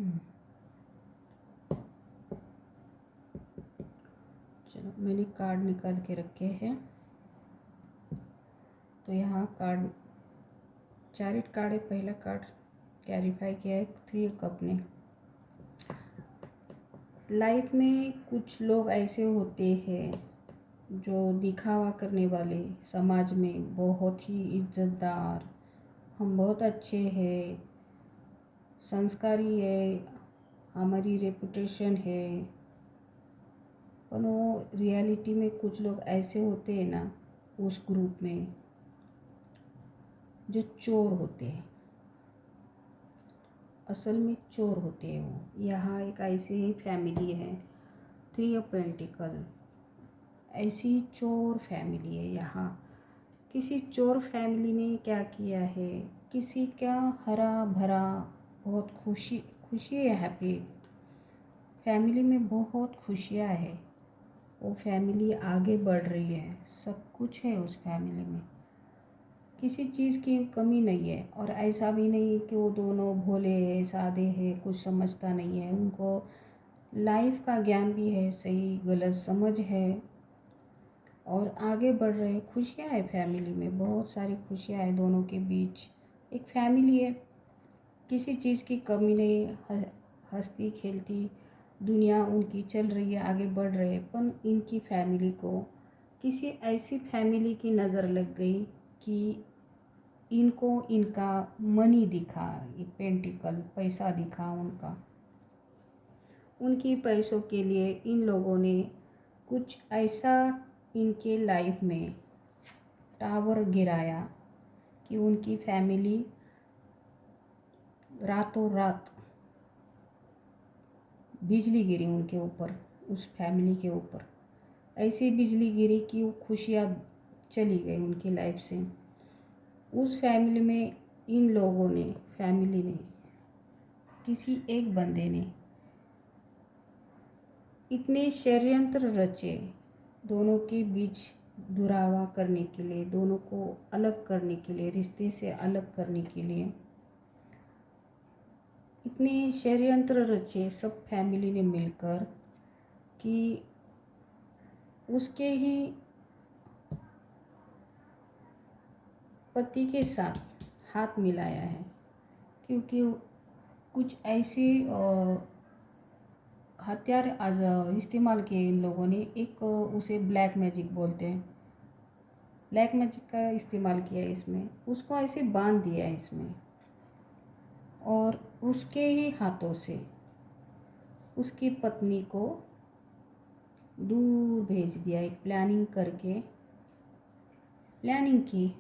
हम्म, चलो मैंने कार्ड निकाल के रखे हैं। तो यहाँ कार्ड, 4 कार्ड है। पहला कार्ड क्लैरिफाई किया है 3 कप ने। लाइफ में कुछ लोग ऐसे होते हैं जो दिखावा करने वाले, समाज में बहुत ही इज्जतदार, हम बहुत अच्छे हैं, संस्कारी है, हमारी रेपुटेशन है, पर वो रियलिटी में कुछ लोग ऐसे होते हैं ना उस ग्रुप में जो चोर होते हैं, असल में चोर होते हैं वो। यहाँ एक ऐसी ही फैमिली है, 3 ऑफ पेंटिकल, ऐसी चोर फैमिली है यहाँ। किसी चोर फैमिली ने क्या किया है, किसी का हरा भरा बहुत खुशी खुशी है, हैप्पी फैमिली में बहुत खुशियाँ है। वो फैमिली आगे बढ़ रही है, सब कुछ है उस फैमिली में, किसी चीज़ की कमी नहीं है। और ऐसा भी नहीं कि वो दोनों भोले हैं, सादे हैं, कुछ समझता नहीं है। उनको लाइफ का ज्ञान भी है, सही गलत समझ है, और आगे बढ़ रहे हैं। खुशियाँ है फैमिली में, बहुत सारी खुशियाँ है दोनों के बीच। एक फैमिली है, किसी चीज़ की कमी नहीं, हंसती खेलती दुनिया उनकी चल रही है, आगे बढ़ रहे हैं। पर इनकी फैमिली को किसी ऐसी फैमिली की नज़र लग गई कि इनको इनका मनी दिखा, ये पेंटिकल पैसा दिखा उनका। उनकी पैसों के लिए इन लोगों ने कुछ ऐसा इनके लाइफ में टावर गिराया कि उनकी फैमिली रातों रात बिजली गिरी उनके ऊपर, उस फैमिली के ऊपर। ऐसी बिजली गिरी कि वो खुशियाँ चली गई उनकी लाइफ से। उस फैमिली में इन लोगों ने, फैमिली ने, किसी एक बंदे ने इतने षड्यंत्र रचे दोनों के बीच दुरावा करने के लिए, दोनों को अलग करने के लिए, रिश्ते से अलग करने के लिए इतने षड्यंत्र रचे सब फैमिली ने मिलकर कि उसके ही पति के साथ हाथ मिलाया है। क्योंकि कुछ ऐसे हथियार आज इस्तेमाल किए इन लोगों ने। एक उसे ब्लैक मैजिक बोलते हैं, ब्लैक मैजिक का इस्तेमाल किया है इसमें। उसको ऐसे बांध दिया है इसमें, और उसके ही हाथों से उसकी पत्नी को दूर भेज दिया। एक प्लानिंग करके प्लानिंग की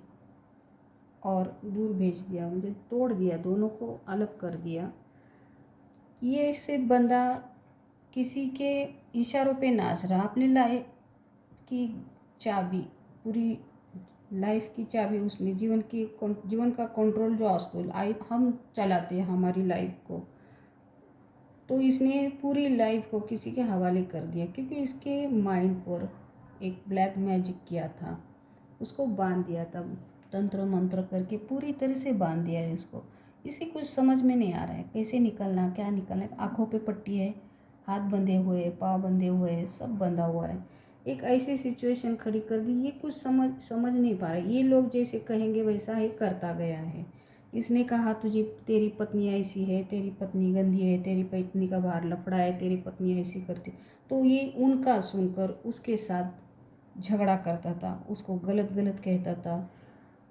और दूर भेज दिया, मुझे तोड़ दिया, दोनों को अलग कर दिया। ये से बंदा किसी के इशारों पे नाच रहा, अपनी लाइफ की चाबी, पूरी लाइफ की चाबी उसने, जीवन का कंट्रोल जो अस्तुल आई हम चलाते हैं हमारी लाइफ को, तो इसने पूरी लाइफ को किसी के हवाले कर दिया। क्योंकि इसके माइंड पर एक ब्लैक मैजिक किया था, उसको बांध दिया था, तंत्र मंत्र करके पूरी तरह से बांध दिया है इसको। इसे कुछ समझ में नहीं आ रहा है कैसे निकलना, क्या निकलना है। आँखों पे पट्टी है, हाथ बंधे हुए, पाँव बंधे हुए, सब बंधा हुआ है। एक ऐसी सिचुएशन खड़ी कर दी, ये कुछ समझ नहीं पा रहा। ये लोग जैसे कहेंगे वैसा ही करता गया है। इसने कहा तुझे, तेरी पत्नी ऐसी है, तेरी पत्नी गंदी है, तेरी पत्नी का बाहर लफड़ा है, तेरी पत्नी ऐसी करती, तो ये उनका सुनकर उसके साथ झगड़ा करता था, उसको गलत गलत कहता था।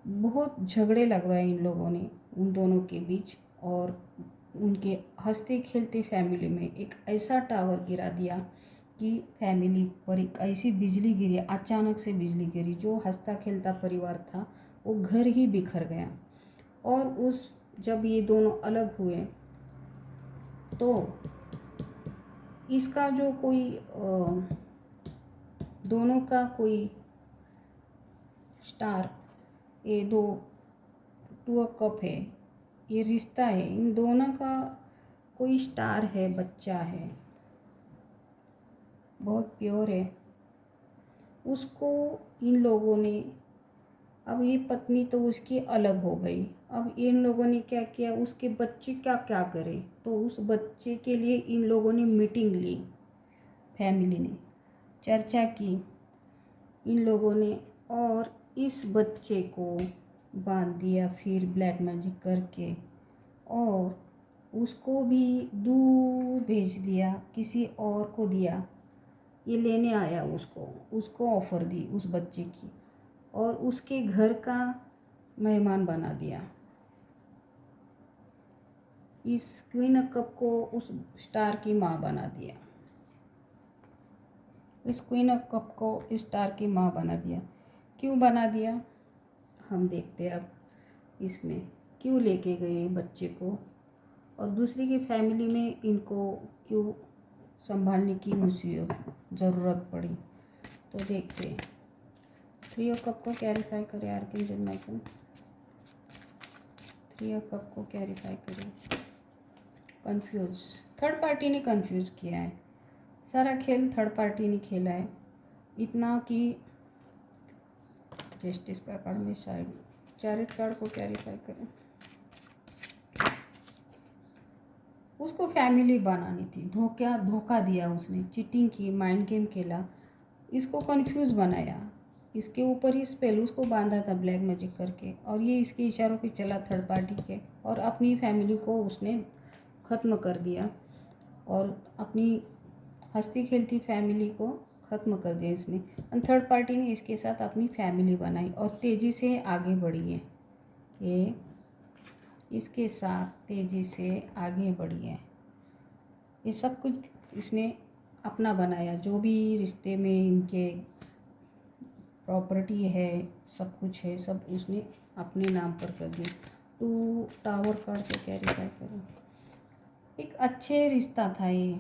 बहुत झगड़े लगवाए इन लोगों ने उन दोनों के बीच, और उनके हंसते खेलते फैमिली में एक ऐसा टावर गिरा दिया कि फैमिली पर एक ऐसी बिजली गिरी, अचानक से बिजली गिरी। जो हंसता खेलता परिवार था वो घर ही बिखर गया। और उस जब ये दोनों अलग हुए तो इसका जो कोई दोनों का कोई स्टार, ये दो 2 कप है, ये रिश्ता है, इन दोनों का कोई स्टार है, बच्चा है, बहुत प्योर है। उसको इन लोगों ने अब ये पत्नी तो उसकी अलग हो गई। अब इन लोगों ने क्या किया, उसके बच्चे क्या क्या करे, तो उस बच्चे के लिए इन लोगों ने मीटिंग ली, फैमिली ने चर्चा की इन लोगों ने, और इस बच्चे को बांध दिया फिर ब्लैक मैजिक करके, और उसको भी दूर भेज दिया, किसी और को दिया। ये लेने आया उसको ऑफ़र दी उस बच्चे की, और उसके घर का मेहमान बना दिया। इस क्वीन ऑफ कप को उस स्टार की माँ बना दिया। इस क्वीन ऑफ कप को स्टार की माँ बना दिया। क्यों बना दिया, हम देखते हैं अब इसमें। क्यों लेके गए बच्चे को, और दूसरी की फैमिली में इनको क्यों संभालने की मुसीबत ज़रूरत पड़ी, तो देखते हैं। थ्री ऑफ कप को क्लैरिफाई करें archangel Michael. Three of cup को क्लैरिफाई करें। कंफ्यूज, थर्ड पार्टी ने कंफ्यूज किया है, सारा खेल थर्ड पार्टी ने खेला है। इतना कि जस्टिस का कार्ड में साइड, चैरिट कार्ड को क्लैरिफाई करें। उसको फैमिली बनानी थी, धोखा दिया उसने, चीटिंग की, माइंड गेम खेला, इसको कंफ्यूज बनाया, इसके ऊपर ही स्पेल उसको बांधा था ब्लैक मैजिक करके, और ये इसके इशारों पे चला थर्ड पार्टी के, और अपनी फैमिली को उसने ख़त्म कर दिया, और अपनी हंसती खेलती फैमिली को ख़त्म कर दिया इसने। और थर्ड पार्टी ने इसके साथ अपनी फैमिली बनाई और तेज़ी से आगे बढ़ी है। ये इसके साथ तेज़ी से आगे बढ़ी है। ये सब कुछ इसने अपना बनाया, जो भी रिश्ते में इनके प्रॉपर्टी है, सब कुछ है, सब उसने अपने नाम पर कर दिया। टू टावर कार्ड को क्लैरिफाई करो। एक अच्छे रिश्ता था ये,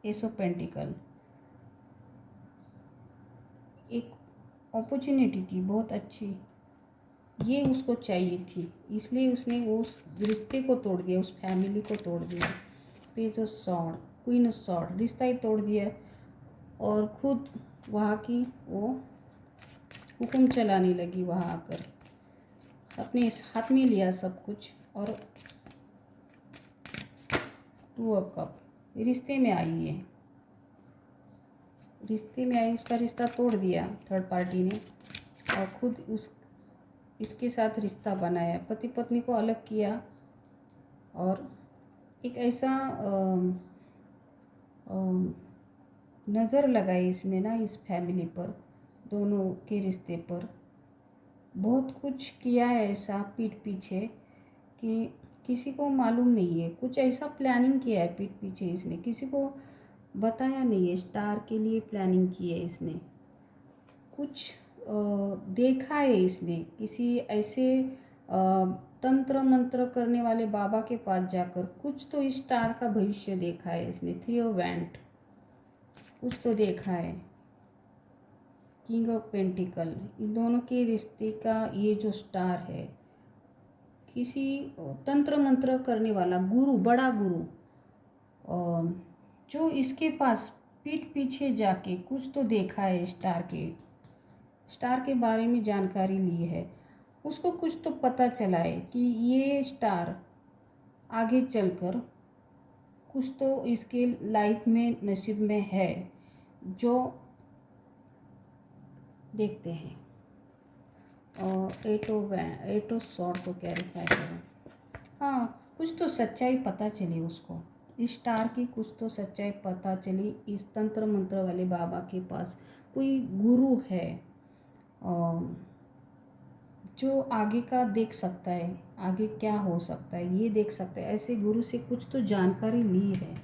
एस ऑफ पेंटिकल, एक अपॉर्चुनिटी थी बहुत अच्छी, ये उसको चाहिए थी, इसलिए उसने उस रिश्ते को तोड़ दिया, उस फैमिली को तोड़ दिया। Page of sword, queen of sword, रिश्ता ही तोड़ दिया, और खुद वहाँ की वो हुक्म चलाने लगी, वहाँ आकर अपने हाथ में लिया सब कुछ। और टू ऑफ कप, रिश्ते में आई है, रिश्ते में आई, उसका रिश्ता तोड़ दिया थर्ड पार्टी ने, और खुद इसके साथ रिश्ता बनाया, पति पत्नी को अलग किया, और एक ऐसा नज़र लगाई इसने ना इस फैमिली पर, दोनों के रिश्ते पर। बहुत कुछ किया है ऐसा पीठ पीछे कि किसी को मालूम नहीं है, कुछ ऐसा प्लानिंग किया है पीठ पीछे इसने, किसी को बताया नहीं है। स्टार के लिए प्लानिंग की है इसने, कुछ देखा है इसने, किसी ऐसे तंत्र मंत्र करने वाले बाबा के पास जाकर कुछ तो इस स्टार का भविष्य देखा है इसने। थ्री ऑफ वैंड, कुछ तो देखा है। किंग ऑफ पेंटिकल, इन दोनों के रिश्ते का ये जो स्टार है, किसी तंत्र मंत्र करने वाला गुरु, बड़ा गुरु, जो इसके पास पीठ पीछे जाके कुछ तो देखा है, स्टार के बारे में जानकारी ली है, उसको कुछ तो पता चला है कि ये स्टार आगे चलकर कुछ तो इसके लाइफ में नसीब में है, जो देखते हैं। और एट ऑफ सॉर्ड को क्लैरिफाई करें। हाँ, कुछ तो सच्चाई पता चली उसको, इस स्टार की कुछ तो सच्चाई पता चली। इस तंत्र मंत्र वाले बाबा के पास कोई गुरु है जो आगे का देख सकता है, आगे क्या हो सकता है ये देख सकता है, ऐसे गुरु से कुछ तो जानकारी ली है,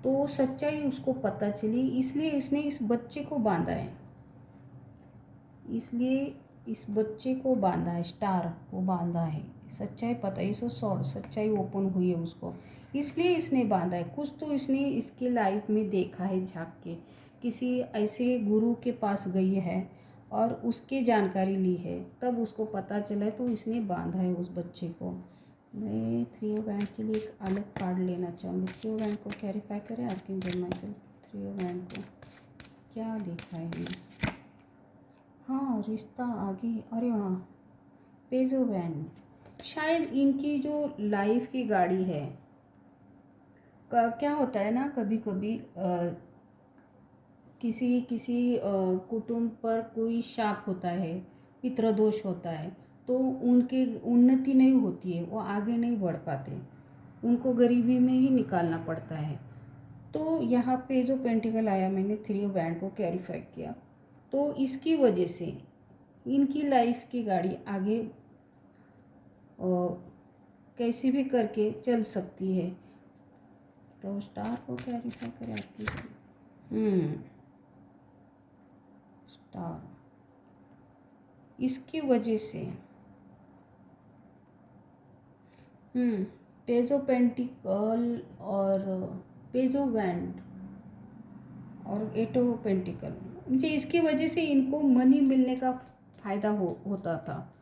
तो वो सच्चाई उसको पता चली, इसलिए इसने इस बच्चे को बांधा है, इसलिए इस बच्चे को बांधा है, स्टार को बांधा है। सच्चाई पता है, इस सॉर्ड सच्चाई ओपन हुई है उसको, इसलिए इसने बांधा है। कुछ तो इसने इसके लाइफ में देखा है झांक के, किसी ऐसे गुरु के पास गई है और उसकी जानकारी ली है, तब उसको पता चला है, तो इसने बांधा है उस बच्चे को। मैं थ्री ऑफ वैंड के लिए एक अलग कार्ड लेना चाहूँगी। थ्री ऑफ वैंड को क्लैरिफाई करें archangel Michael. Three of wand को क्या देखा है ये? हाँ, रिश्ता आगे, अरे हाँ, पेजो वैन शायद इनकी जो लाइफ की गाड़ी है। क्या होता है ना, कभी कभी किसी किसी कुटुंब पर कोई शाप होता है, पितृदोष होता है, तो उनके उन्नति नहीं होती है, वो आगे नहीं बढ़ पाते, उनको गरीबी में ही निकालना पड़ता है। तो यहाँ पे जो पेंटिकल आया, मैंने 3 ऑफ वैंड को क्लैरिफाई किया, तो इसकी वजह से इनकी लाइफ की गाड़ी आगे कैसे भी करके चल सकती है। तो स्टार को क्लैरिफाई करें आपकी स्टार, इसकी वजह से पेज ऑफ पेंटिकल और पेज ऑफ वैंड और 8 ऑफ पेंटिकल, मुझे इसकी वजह से इनको मनी मिलने का फ़ायदा होता था,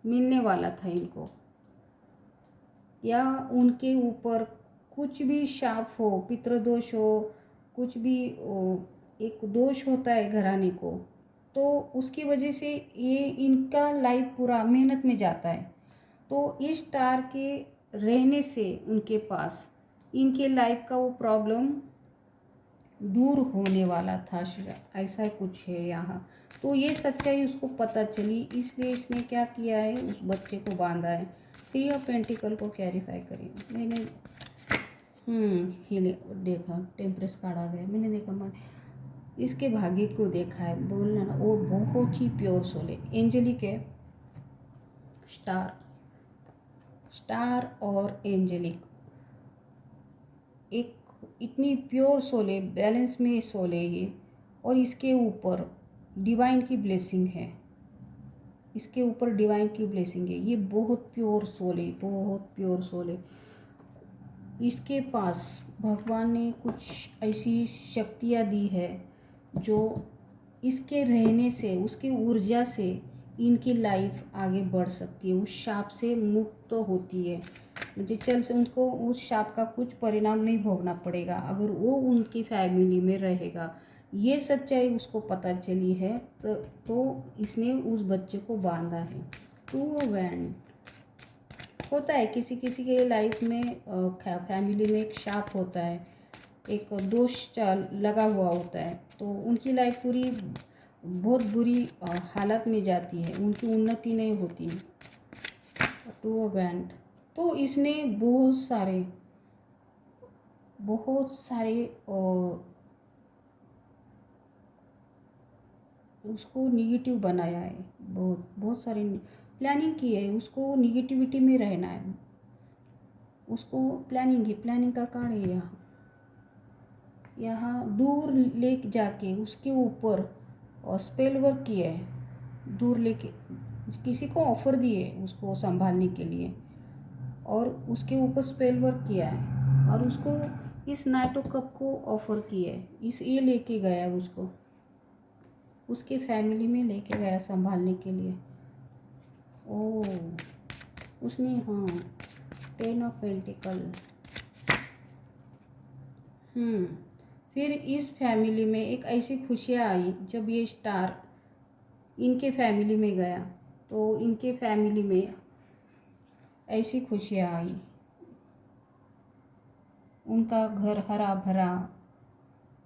मिलने वाला था इनको, या उनके ऊपर कुछ भी शाप हो, पितृदोष हो, कुछ भी एक दोष होता है घराने को, तो उसकी वजह से ये इनका लाइफ पूरा मेहनत में जाता है। तो इस स्टार के रहने से उनके पास इनके लाइफ का वो प्रॉब्लम दूर होने वाला था, ऐसा कुछ है यहाँ। तो ये सच्चाई उसको पता चली, इसलिए इसने क्या किया है, उस बच्चे को बांधा है। 3 ऑफ पेंटिकल को क्लैरिफाई करें। मैंने हिले देखा, टेम्परेस कार्ड आ गया, मैंने देखा मान इसके भाग्य को देखा है, बोलना ना, वो बहुत ही प्योर सोल है, एंजेलिक है। स्टार और एंजेलिक एक इतनी प्योर सोल है, बैलेंस में सोल है ये, और इसके ऊपर डिवाइन की ब्लेसिंग है, इसके ऊपर डिवाइन की ब्लेसिंग है। ये बहुत प्योर सोल है, बहुत प्योर सोल है। इसके पास भगवान ने कुछ ऐसी शक्तियाँ दी है जो इसके रहने से, उसकी ऊर्जा से इनकी लाइफ आगे बढ़ सकती है, उस शाप से मुक्त तो होती है। मुझे चल से उनको उस शाप का कुछ परिणाम नहीं भोगना पड़ेगा अगर वो उनकी फैमिली में रहेगा। ये सच्चाई उसको पता चली है, तो इसने उस बच्चे को बांधा है। 2 वैंड होता है किसी किसी के लाइफ में, फैमिली में एक शाप होता है, एक दोष लगा हुआ होता है, तो उनकी लाइफ पूरी बहुत बुरी हालत में जाती है, उनकी उन्नति नहीं होती। 2 बैंड, तो इसने बहुत सारे उसको निगेटिव बनाया है, बहुत सारी प्लानिंग की है, उसको निगेटिविटी में रहना है, उसको प्लानिंग का कार्ड है। यहाँ दूर ले जाके उसके ऊपर स्पेल वर्क किया है, दूर लेके किसी को ऑफ़र दिए उसको संभालने के लिए, और उसके ऊपर स्पेल वर्क किया है, और उसको इस नाइट ऑफ कप को ऑफ़र किया है, ये लेके गया उसको, उसके फैमिली में लेके गया संभालने के लिए। उसने 10 ऑफ पेंटिकल। फिर इस फैमिली में एक ऐसी खुशियाँ आई जब ये स्टार इनके फैमिली में गया, तो इनके फैमिली में ऐसी खुशियाँ आई, उनका घर हरा भरा,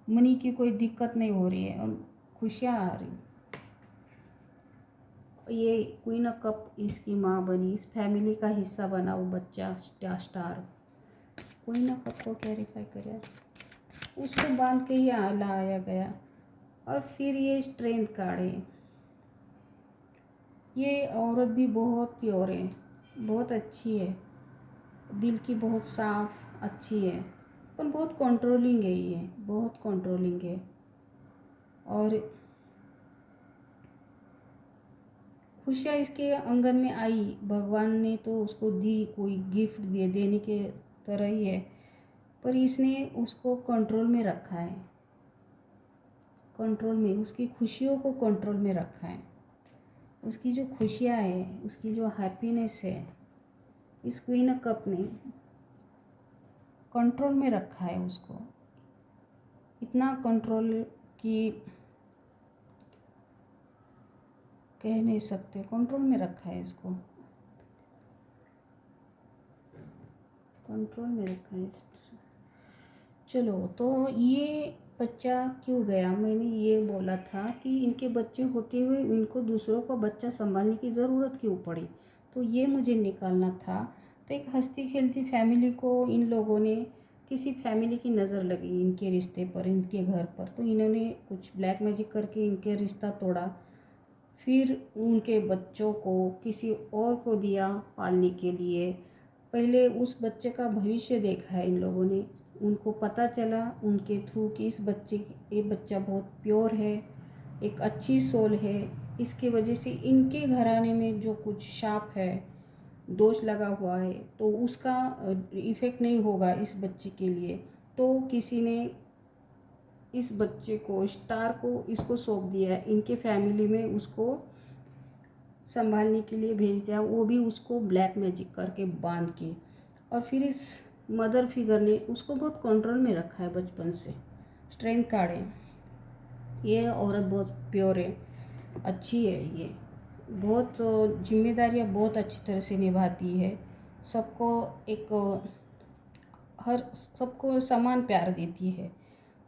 मनी की कोई दिक्कत नहीं हो रही है, और खुशियाँ आ रही। ये क्वीन ऑफ कप इसकी माँ बनी, इस फैमिली का हिस्सा बना वो बच्चा स्टार। क्वीन ऑफ कप को क्लैरिफाई करें, उसको बांध के ही लाया गया। और फिर ये स्ट्रेंथ कार्ड है, ये औरत भी बहुत प्योर है, बहुत अच्छी है, दिल की बहुत साफ अच्छी है, पर बहुत कंट्रोलिंग है, ये बहुत कंट्रोलिंग है। और खुशियाँ इसके आंगन में आई, भगवान ने तो उसको दी, कोई गिफ्ट दिए देने के तरह ही है, पर इसने उसको कंट्रोल में रखा है, कंट्रोल में, उसकी खुशियों को कंट्रोल में रखा है। उसकी जो खुशियाँ है, उसकी जो हैप्पीनेस है, इस क्वीन ऑफ कप ने कंट्रोल में रखा है उसको, इतना कंट्रोल कि कह नहीं सकते, कंट्रोल में रखा है इसको, कंट्रोल में रखा है। चलो, तो ये बच्चा क्यों गया, मैंने ये बोला था कि इनके बच्चे होते हुए इनको दूसरों का बच्चा संभालने की ज़रूरत क्यों पड़ी, तो ये मुझे निकालना था। तो एक हंसती खेलती फैमिली को इन लोगों ने, किसी फैमिली की नज़र लगी इनके रिश्ते पर, इनके घर पर, तो इन्होंने कुछ ब्लैक मैजिक करके इनके रिश्ता तोड़ा। फिर उनके बच्चों को किसी और को दिया पालने के लिए। पहले उस बच्चे का भविष्य देखा है इन लोगों ने, उनको पता चला उनके थ्रू कि ये बच्चा बहुत प्योर है, एक अच्छी सोल है। इसके वजह से इनके घराने में जो कुछ शाप है, दोष लगा हुआ है, तो उसका इफ़ेक्ट नहीं होगा इस बच्चे के लिए। तो किसी ने इस बच्चे को, स्टार को, इसको सौंप दिया है इनके फैमिली में, उसको संभालने के लिए भेज दिया, वो भी उसको ब्लैक मैजिक करके बांध के। और फिर इस मदर फिगर ने उसको बहुत कंट्रोल में रखा है बचपन से। स्ट्रेंथ कार्ड है, ये औरत बहुत प्योर है, अच्छी है, ये बहुत जिम्मेदारियाँ बहुत अच्छी तरह से निभाती है, सबको एक हर सबको समान प्यार देती है,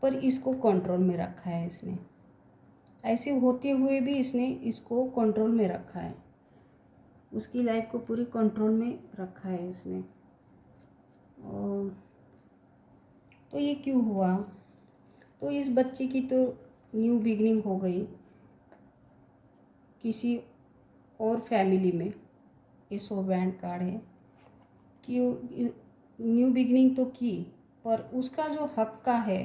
पर इसको कंट्रोल में रखा है इसने। ऐसे होते हुए भी इसने इसको कंट्रोल में रखा है, उसकी लाइफ को पूरी कंट्रोल में रखा है इसने। और तो ये क्यों हुआ, तो इस बच्चे की तो न्यू बिगनिंग हो गई किसी और फैमिली में, ये सो बैंड कार्ड है कि न्यू बिगनिंग तो की, पर उसका जो हक का है,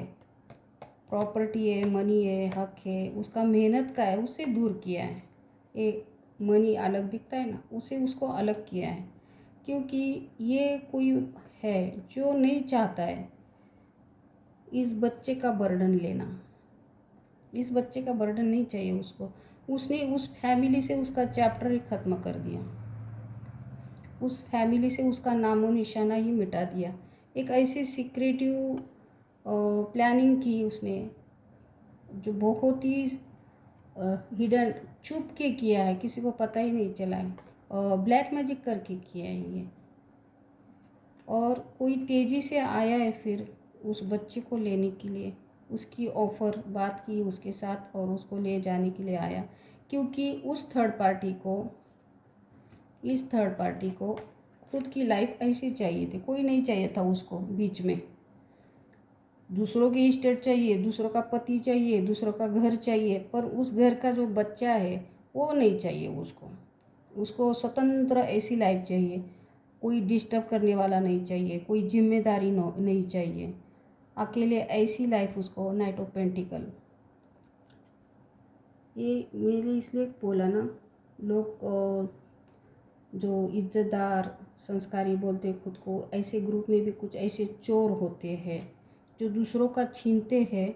प्रॉपर्टी है, मनी है, हक है, उसका मेहनत का है, उससे दूर किया है। एक मनी अलग दिखता है ना, उसे उसको अलग किया है, क्योंकि ये कोई है जो नहीं चाहता है इस बच्चे का बर्डन लेना, इस बच्चे का बर्डन नहीं चाहिए उसको। उसने उस फैमिली से उसका चैप्टर ही ख़त्म कर दिया, उस फैमिली से उसका नामो निशाना ही मिटा दिया। एक ऐसी सीक्रेटिव प्लानिंग की उसने, जो बहुत ही हिडन, छुप के किया है, किसी को पता ही नहीं चला है, ब्लैक मैजिक करके किया है ये। और कोई तेज़ी से आया है फिर उस बच्चे को लेने के लिए, उसकी ऑफ़र बात की उसके साथ और उसको ले जाने के लिए आया, क्योंकि इस थर्ड पार्टी को खुद की लाइफ ऐसी चाहिए थी, कोई नहीं चाहिए था उसको बीच में। दूसरों की स्टेट चाहिए, दूसरों का पति चाहिए, दूसरों का घर चाहिए, पर उस घर का जो बच्चा है वो नहीं चाहिए उसको। उसको स्वतंत्र ऐसी लाइफ चाहिए, कोई डिस्टर्ब करने वाला नहीं चाहिए, कोई जिम्मेदारी नहीं चाहिए, अकेले ऐसी लाइफ उसको। नाइट ऑफ पेंटिकल, ये मेरे इसलिए बोला ना, लोग जो इज्जतदार संस्कारी बोलते खुद को, ऐसे ग्रुप में भी कुछ ऐसे चोर होते हैं जो दूसरों का छीनते हैं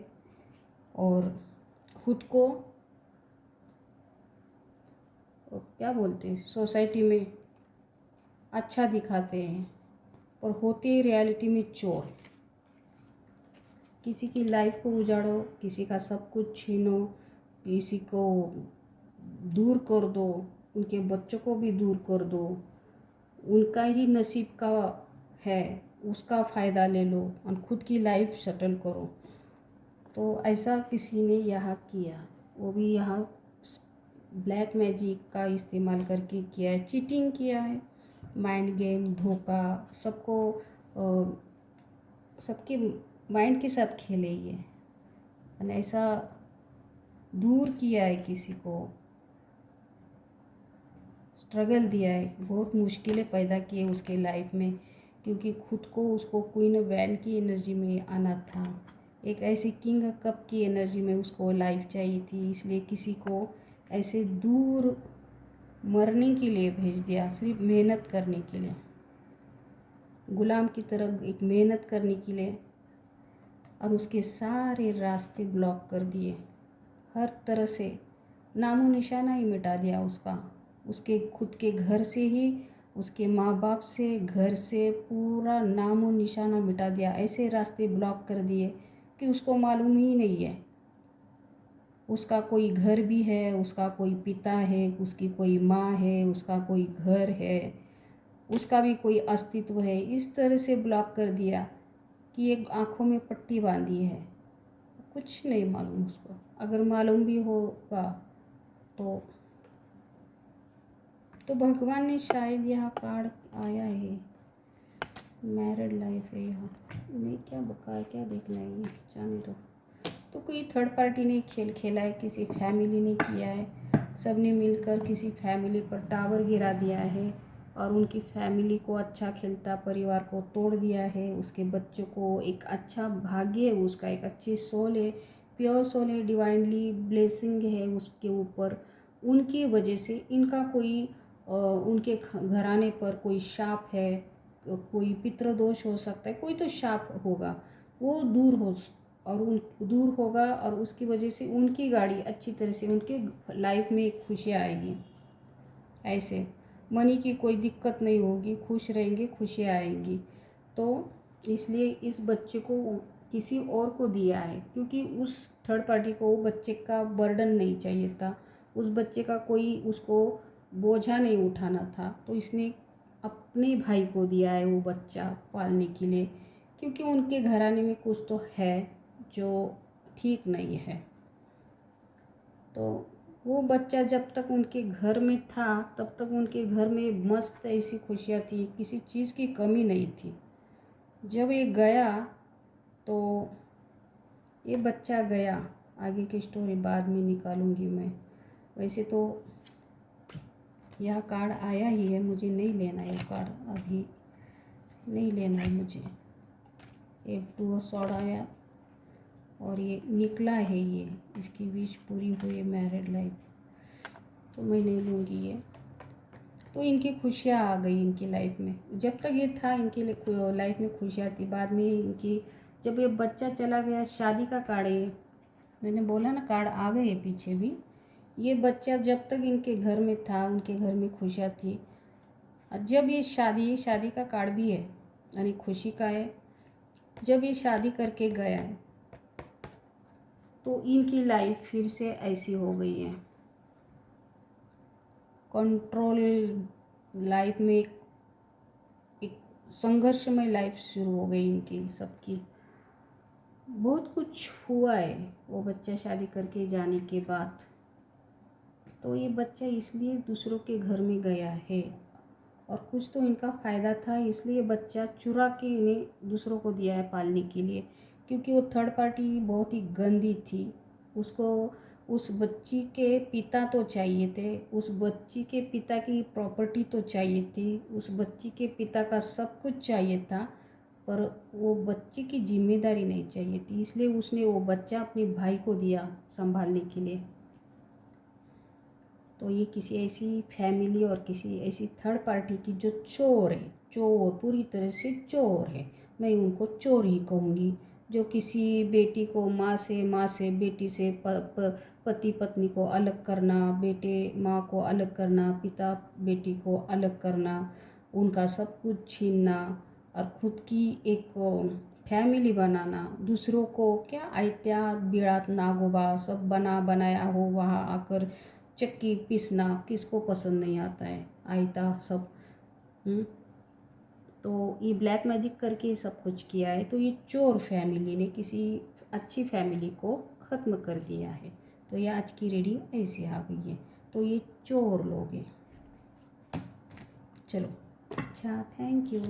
और खुद को क्या बोलते हैं, सोसाइटी में अच्छा दिखाते हैं, और होते ही रियलिटी में चोर। किसी की लाइफ को उजाड़ो, किसी का सब कुछ छीनो, किसी को दूर कर दो, उनके बच्चों को भी दूर कर दो, उनका ही नसीब का है उसका फ़ायदा ले लो और खुद की लाइफ सेटल करो। तो ऐसा किसी ने यहाँ किया, वो भी यहाँ ब्लैक मैजिक का इस्तेमाल करके किया है, चीटिंग किया है, माइंड गेम, धोखा, सबको सबके माइंड के साथ खेले ये, और ऐसा दूर किया है किसी को, स्ट्रगल दिया है, बहुत मुश्किलें पैदा की है उसके लाइफ में, क्योंकि खुद को उसको क्वीन बैंड की एनर्जी में आना था, एक ऐसी किंग कप की एनर्जी में उसको लाइफ चाहिए थी, इसलिए किसी को ऐसे दूर मरने के लिए भेज दिया, सिर्फ मेहनत करने के लिए, गुलाम की तरह एक मेहनत करने के लिए, और उसके सारे रास्ते ब्लॉक कर दिए, हर तरह से नामो निशाना ही मिटा दिया उसका, उसके खुद के घर से ही, उसके माँ बाप से, घर से पूरा नामो निशाना मिटा दिया, ऐसे रास्ते ब्लॉक कर दिए कि उसको मालूम ही नहीं है उसका कोई घर भी है, उसका कोई पिता है, उसकी कोई माँ है, उसका कोई घर है, उसका भी कोई अस्तित्व है। इस तरह से ब्लॉक कर दिया कि एक आँखों में पट्टी बांधी है, कुछ नहीं मालूम उसको। अगर मालूम भी होगा तो भगवान ने शायद यहाँ कार्ड आया है, मैरिड लाइफ है यहाँ, नहीं क्या बका क्या देखना है, ये जाने दो। तो कोई थर्ड पार्टी ने खेल खेला है, किसी फैमिली ने किया है, सब ने मिलकर किसी फैमिली पर टावर गिरा दिया है और उनकी फैमिली को अच्छा खेलता परिवार को तोड़ दिया है। उसके बच्चों को एक अच्छा भाग्य है, उसका एक अच्छी सोल है, प्योर सोल है, डिवाइनली ब्लेसिंग है उसके ऊपर। उनकी वजह से इनका कोई उनके घराने पर कोई शाप है, कोई पितृदोष हो सकता है, कोई तो शाप होगा, वो दूर होगा और उसकी वजह से उनकी गाड़ी अच्छी तरह से उनके लाइफ में खुशियाँ आएगी। ऐसे मनी की कोई दिक्कत नहीं होगी, खुश रहेंगे, खुशियाँ आएंगी। तो इसलिए इस बच्चे को किसी और को दिया है, क्योंकि उस थर्ड पार्टी को बच्चे का बर्डन नहीं चाहिए था, उस बच्चे का कोई उसको बोझा नहीं उठाना था। तो इसने अपने भाई को दिया है वो बच्चा पालने के लिए, क्योंकि उनके घराने में कुछ तो है जो ठीक नहीं है। तो वो बच्चा जब तक उनके घर में था तब तक उनके घर में मस्त ऐसी खुशियाँ थी, किसी चीज़ की कमी नहीं थी। जब ये गया तो ये बच्चा गया, आगे की स्टोरी बाद में निकालूंगी मैं। वैसे तो यह कार्ड आया ही है, मुझे नहीं लेना है, कार्ड अभी नहीं लेना है मुझे। एक 2 सॉर्ड आया और ये निकला है, ये इसकी विश पूरी हुई है, मैरिड लाइफ, तो मैं नहीं लूँगी ये। तो इनकी खुशियाँ आ गई इनकी लाइफ में, जब तक ये था इनकी लाइफ में खुशियाँ थी। बाद में इनकी जब ये बच्चा चला गया, शादी का कार्ड है, मैंने बोला ना कार्ड आ गए पीछे भी। ये बच्चा जब तक इनके घर में था उनके घर में खुशियाँ थी, और जब ये शादी का कार्ड भी है, यानी खुशी का है। जब ये शादी करके गया है तो इनकी लाइफ फिर से ऐसी हो गई है, कंट्रोल लाइफ में एक संघर्षमय लाइफ शुरू हो गई इनकी सबकी। बहुत कुछ हुआ है वो बच्चा शादी करके जाने के बाद। तो ये बच्चा इसलिए दूसरों के घर में गया है, और कुछ तो इनका फ़ायदा था, इसलिए बच्चा चुरा के इन्हें दूसरों को दिया है पालने के लिए, क्योंकि वो थर्ड पार्टी बहुत ही गंदी थी। उसको उस बच्ची के पिता तो चाहिए थे, उस बच्ची के पिता की प्रॉपर्टी तो चाहिए थी, उस बच्ची के पिता का सब कुछ चाहिए था, पर वो बच्चे की जिम्मेदारी नहीं चाहिए थी। इसलिए उसने वो बच्चा अपने भाई को दिया संभालने के लिए। तो ये किसी ऐसी फैमिली और किसी ऐसी थर्ड पार्टी की जो चोर है, चोर पूरी तरह से चोर है, मैं उनको चोर ही कहूँगी। जो किसी बेटी को माँ से बेटी से पति पत्नी को अलग करना, बेटे माँ को अलग करना, पिता बेटी को अलग करना, उनका सब कुछ छीनना और खुद की एक फैमिली बनाना, दूसरों को क्या आयत्या बिड़ात नागोबा सब बनाया हो वहाँ आकर चक्की पीसना, किसको पसंद नहीं आता है आयता सब। तो ये ब्लैक मैजिक करके सब कुछ किया है। तो ये चोर फैमिली ने किसी अच्छी फैमिली को ख़त्म कर दिया है। तो ये आज की रीडिंग ऐसी आ गई है। तो ये चोर लोग हैं। चलो अच्छा, थैंक यू।